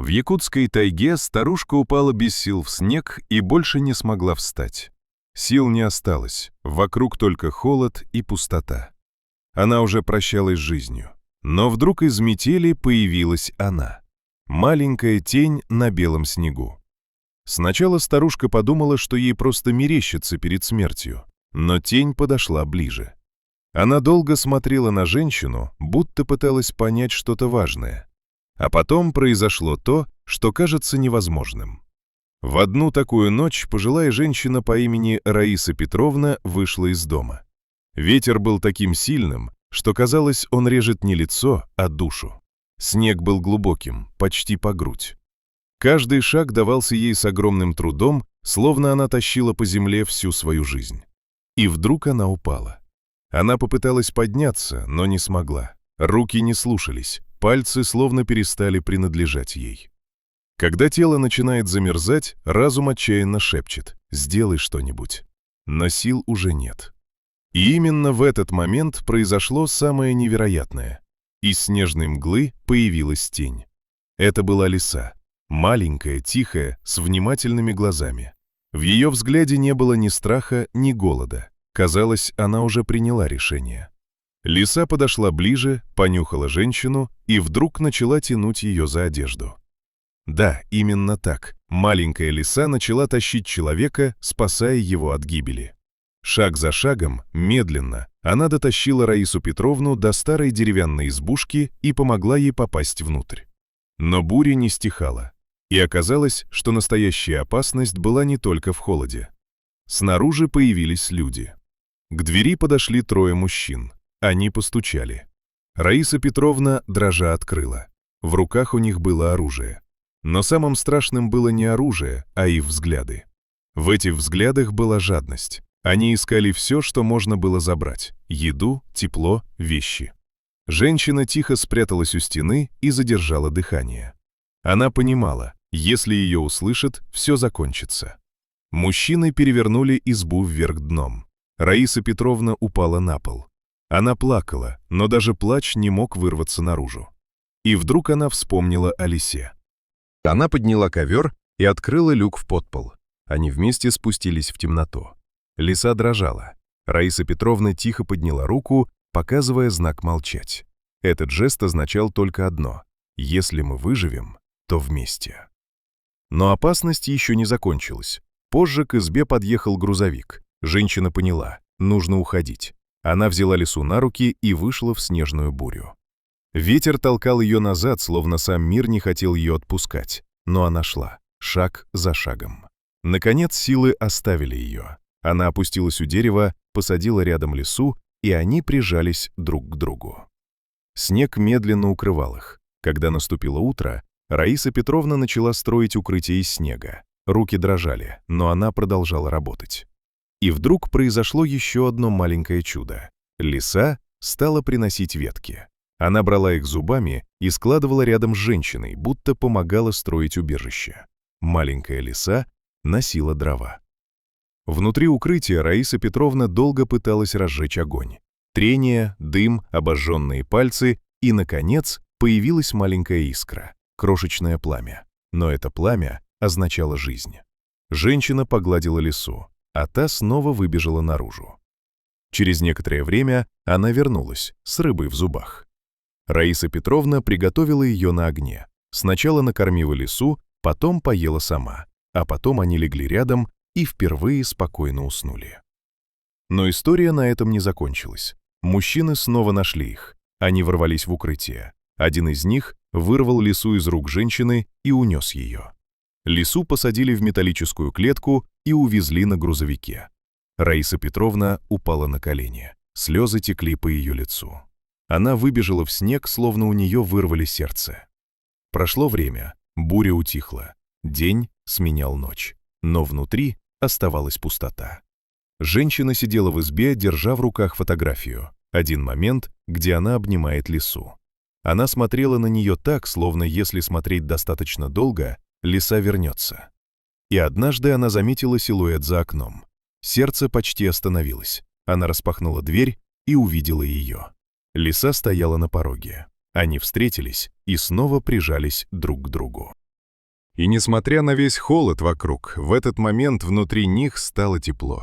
В якутской тайге старушка упала без сил в снег и больше не смогла встать. Сил не осталось, вокруг только холод и пустота. Она уже прощалась с жизнью. Но вдруг из метели появилась она. Маленькая тень на белом снегу. Сначала старушка подумала, что ей просто мерещится перед смертью, но тень подошла ближе. Она долго смотрела на женщину, будто пыталась понять что-то важное. А потом произошло то, что кажется невозможным. В одну такую ночь пожилая женщина по имени Раиса Петровна вышла из дома. Ветер был таким сильным, что казалось, он режет не лицо, а душу. Снег был глубоким, почти по грудь. Каждый шаг давался ей с огромным трудом, словно она тащила по земле всю свою жизнь. И вдруг она упала. Она попыталась подняться, но не смогла. Руки не слушались, пальцы словно перестали принадлежать ей. Когда тело начинает замерзать, разум отчаянно шепчет: «Сделай что-нибудь». Но сил уже нет. И именно в этот момент произошло самое невероятное. Из снежной мглы появилась тень. Это была лиса. Маленькая, тихая, с внимательными глазами. В ее взгляде не было ни страха, ни голода. Казалось, она уже приняла решение. Лиса подошла ближе, понюхала женщину и вдруг начала тянуть ее за одежду. Да, именно так. Маленькая лиса начала тащить человека, спасая его от гибели. Шаг за шагом, медленно, она дотащила Раису Петровну до старой деревянной избушки и помогла ей попасть внутрь. Но буря не стихала. И оказалось, что настоящая опасность была не только в холоде. Снаружи появились люди. К двери подошли трое мужчин. Они постучали. Раиса Петровна, дрожа, открыла. В руках у них было оружие. Но самым страшным было не оружие, а их взгляды. В этих взглядах была жадность. Они искали все, что можно было забрать: еду, тепло, вещи. Женщина тихо спряталась у стены и задержала дыхание. Она понимала, если ее услышат, все закончится. Мужчины перевернули избу вверх дном. Раиса Петровна упала на пол. Она плакала, но даже плач не мог вырваться наружу. И вдруг она вспомнила о лисе. Она подняла ковер и открыла люк в подпол. Они вместе спустились в темноту. Лиса дрожала. Раиса Петровна тихо подняла руку, показывая знак молчать. Этот жест означал только одно: если мы выживем, то вместе. Но опасность еще не закончилась. Позже к избе подъехал грузовик. Женщина поняла, нужно уходить. Она взяла лису на руки и вышла в снежную бурю. Ветер толкал ее назад, словно сам мир не хотел ее отпускать. Но она шла, шаг за шагом. Наконец силы оставили ее. Она опустилась у дерева, посадила рядом лису, и они прижались друг к другу. Снег медленно укрывал их. Когда наступило утро, Раиса Петровна начала строить укрытие из снега. Руки дрожали, но она продолжала работать. И вдруг произошло еще одно маленькое чудо. Лиса стала приносить ветки. Она брала их зубами и складывала рядом с женщиной, будто помогала строить убежище. Маленькая лиса носила дрова. Внутри укрытия Раиса Петровна долго пыталась разжечь огонь. Трение, дым, обожженные пальцы, и, наконец, появилась маленькая искра. Крошечное пламя. Но это пламя означало жизнь. Женщина погладила лису, а та снова выбежала наружу. Через некоторое время она вернулась с рыбой в зубах. Раиса Петровна приготовила ее на огне. Сначала накормила лису, потом поела сама, а потом они легли рядом и впервые спокойно уснули. Но история на этом не закончилась. Мужчины снова нашли их. Они ворвались в укрытие. Один из них вырвал лису из рук женщины и унес ее. Лису посадили в металлическую клетку и увезли на грузовике. Раиса Петровна упала на колени. Слезы текли по ее лицу. Она выбежала в снег, словно у нее вырвали сердце. Прошло время, буря утихла. День сменял ночь. Но внутри оставалась пустота. Женщина сидела в избе, держа в руках фотографию. Один момент, где она обнимает лису. Она смотрела на нее так, словно если смотреть достаточно долго, лиса вернется. И однажды она заметила силуэт за окном. Сердце почти остановилось. Она распахнула дверь и увидела ее. Лиса стояла на пороге. Они встретились и снова прижались друг к другу. И несмотря на весь холод вокруг, в этот момент внутри них стало тепло.